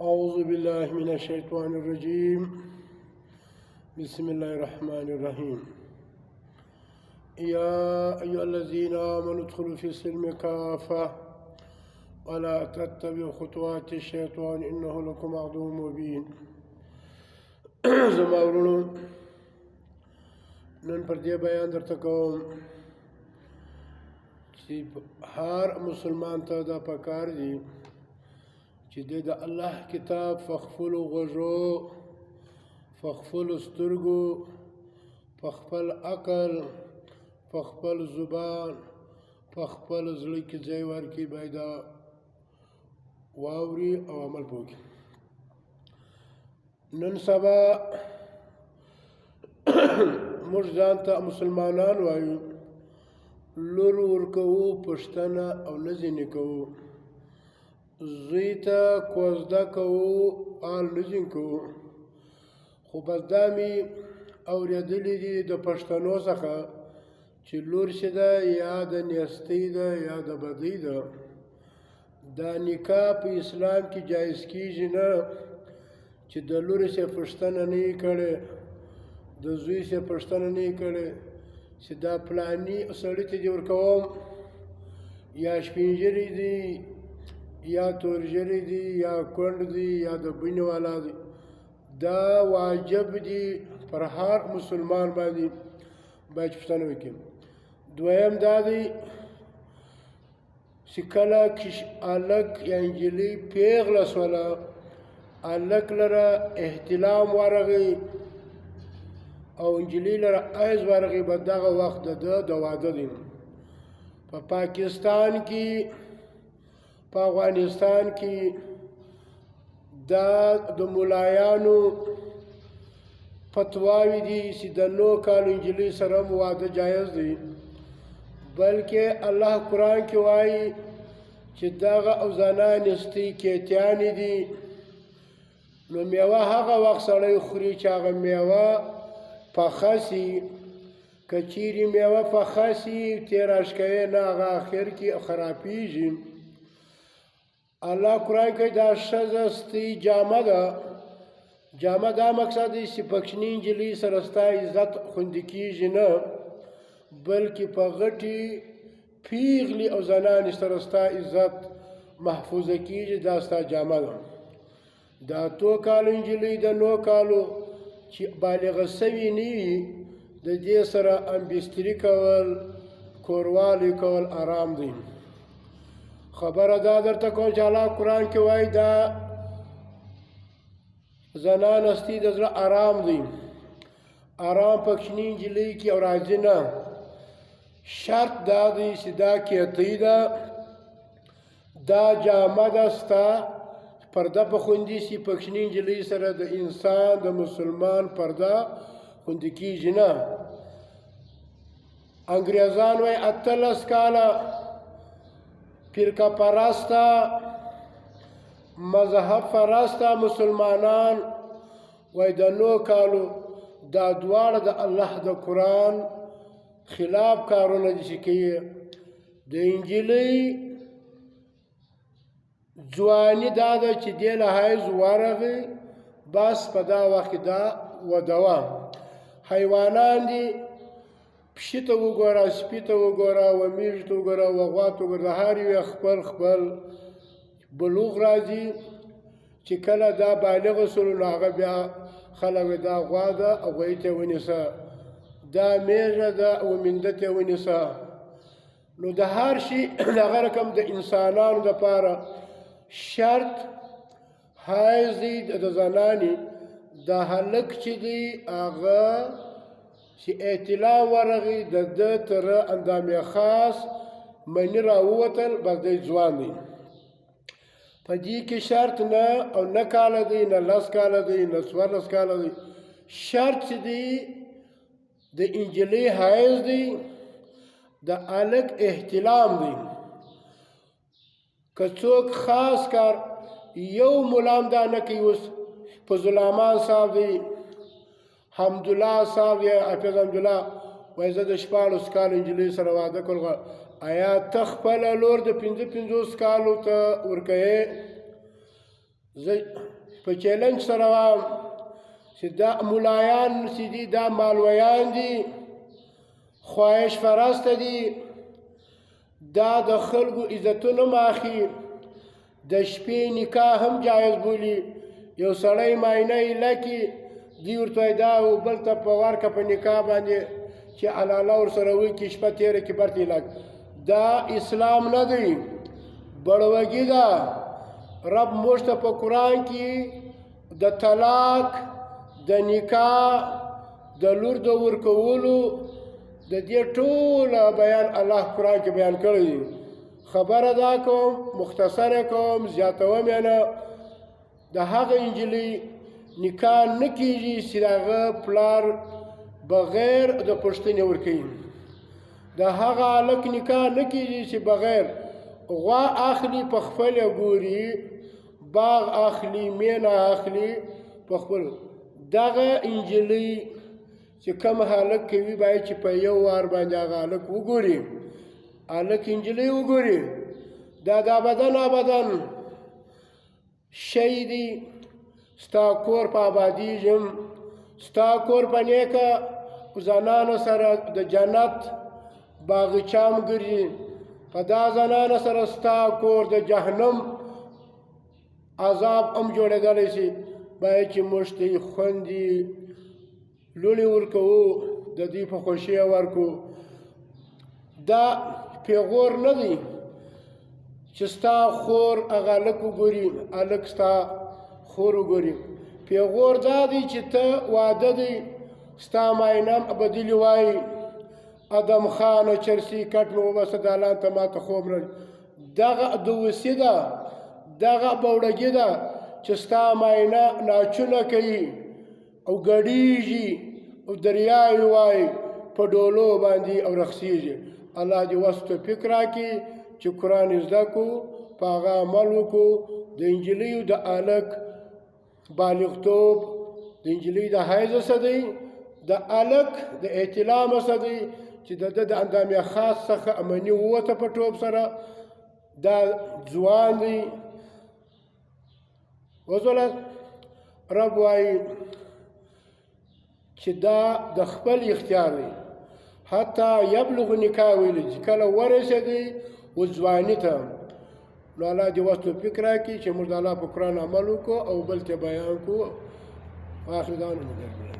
أعوذ بالله من الشيطان الرجيم. بسم الله الرحمن الرحيم. يا أيها الذين آمنوا ادخلوا في السلم كافة ولا تتبعوا خطوات الشيطان إنه لكم عدو مبين. زما ورونو نن پر دې بیان درته کوم چې هر مسلمان ته دا پکار دي چې د الله کتاب فخفلو غوږو، فخفلو سترګو، فخپل عقل، فخپل زبان، فخپل زړه کې ځای ورکړي، باید دا واوري او عمل وکړي. نن سبا موږ ځان ته مسلمانان وایو، لور ورکوو، پښتنه او نه ځینې کوو، زوی ته کوزده کوو، آل نه ځین کوو. خو بس دا مې اورېدلي دي د پښتنو څخه چې لور چې ده یا د نیستۍ ده یا د بدۍ ده. دا نکاح په اسلام کې جایز کېږي نه چې د لورې سه پښتنه نه یې کړې، د زوی سه پښتنه نه یې کړې چې دا فلاني سړي ته دې ورکوم، یا سپین ږیری دي یا تور ږیری دي یا کونډ دي یا د بنې والا دي. دا واجب دي پر هر مسلمان باندې باید پوښتنه وکړي. دویم دا دی چې کله هلک یا نجلۍ پیغله شوله، هلک لره احتلام ورغی او نجلۍ لره حیض ورغی، به دغه وخت د ده د واده دی. په پاکستان کې، په افغانستان کې دا د ملایانو فتواوې دي چې د 9 کالو نجلۍ سره هم واده جایز دی، بلکې الله قرآن کې وایي چې دغه او زنان نستۍ کیتیانې دي. نو میوه هغه وخت سړی خوري چې هغه میوه پخه سي. که چیرې میوه پخه سي تېراش کوي نه، هغه اخر کې خرابېږي. الله قرآن کې دا ښځه ستۍ جامه ده. جامه دا مقصد دی چې پکشني نجلۍ سره ستا عزت خوندي کېږي نه، بلکې په غټې پیغلې او زنانې سره ستا عزت محفوظه کېږي. دا ستا جامه ده. دا 2 کالو نجلۍ د 9 کالو چې بالغه سوي نه وي، د دې سره امبستري کول، کوروالی کول آرام دی. خبره دا درته کوم چې الله قرآن کې وایي دا زنان هستي د زړه آرام دی. آرام پکشني نجلۍ کې او راځي نه. شرط دا دی چې دا کیتۍ ده، دا جامه ده ستا، پرده په خوندي سي. پکشني نجلۍ سره د انسان د مسلمان پرده خوندي کېږي نه. انګریزان وایي 18 کاله فرقه پرسته، مذهب پرسته مسلمانان وایي د 9 کالو دا دواړه د الله د قرآن خلاف کارونه دي چې کوي. د نجلۍ ځواني دا ده چې دې له حیض ورغی، بس په دا وخت کې دا ودوه. حیوانان دي، پشي ته وګوره، سپي ته وګوره، و میږي ته وګوره، و غوا ته وګوره، د هر یو خپل خپل بلوغ راځي. چې کله دا بالغ شول نو هغه بیا خلک دا غوا ده او غویې ته ونیسه، دا میږه ده او منده ته ونیسه. نو د هر شي دغه رقم د انسانانو دپاره شرط حیض دی. د زنانې د هلک چې دی هغه چې احتلام ورغی، د ده تر اندامې خاص مني راووتل، بس دی ځوان دی. په دې کې شرط نه او نه کاله دی، نه 10 کاله دی، نه 14 کاله دی. شرط چې دی د نجلۍ حیض دی، د هلک احتلام دی. که څوک خاص کار یو ملام دا نه کوي. اوس فضل الرحمن صاحب دی، حمدالله صاحب یا حافظ حمدالله وایي زه د 14 کالو نجلۍ سره واده کول. آیا ته خپله لور د 55 کالو ته ورکوې؟ زه په چیلنج سره وام چې دا ملایان چې دي دا مالویان دي، خواهش فرسته دي، دا د خلکو عزتونه ماخي، د شپې نکاح هم جایز بولي. یو سړی معاینه یې لکي دی ورته وایي دا او بل ته په ورکه په نکاح باندې چې علاله ورسره وکړي شپه تېره کړي برته یې لګ. دا اسلام نه دی، بړوګي ده. رب موږ ته په قرآن کې د طلاق، د نکاح، د لور د ورکولو د دې ټول بیان الله قرآن کې بیان کړی دی. خبره دا کوم، مختصره کوم، زیاتوم یې نه. د هغه نجلۍ نکاح نه کېږي چې د هغه پلار بغیر د پوښتنې ورکوي. د هغه هلک نکاح نه کېږي چې بغیر غوا اخلي په خپله ګوري، باغ اخلي، مینه اخلي په خپل. دغه نجلۍ چې کوم هلک کوي باید چې په یو وار باندې هغه هلک وګوري، هلک نجلۍ وګوري. دا د ابدن ابدن شی دی. ستا کور په آبادیږم، ستا کور په نیکه زنانو سره د جنت باغچام ګرځي، په دا زنانو سره ستا کور د جهنم عذاب هم جوړېدلی شي. باید چې موږ ته یې خوندي لوڼې ورکوو، د دوی په خوښي ورکو. دا پیغور نه دی چې ستا خور هغه هلک وګوري، هلک ستا خور وګوري. پیغور دا دی چې ته واده دی، ستا معاینه بدلې وایي ادم خانه چرسي کټ مې وباسه دالان ته ما ته خوب نه. دغه دوسي ده، دغه بوړګي ده چې ستا معاینه ناچونه کوي او ګډیږي او دریاوې وایي په ډولو باندې او رخصیږي. الله دې وس توفیق راکړي چې قرآن زده کړو، په هغه عمل وکړو. د نجلیو د هلک بالغتوب، د نجلۍ د حیض څه دی، د هلک د احتلام څه دی چې د ده د اندامې خاص څخه امني ووته په ټوب سره، دا ځوان دی. وزوله رب وایي چې دا د خپل اختیار دی. حتی یبلغ نکاح ویلي چې کله ورسېدی ځواني ته. نو الله دې وس توفیق راکړي چې موږ د الله په قرآن عمل وکړو او بل ته بیان کړو. آخر دعوانا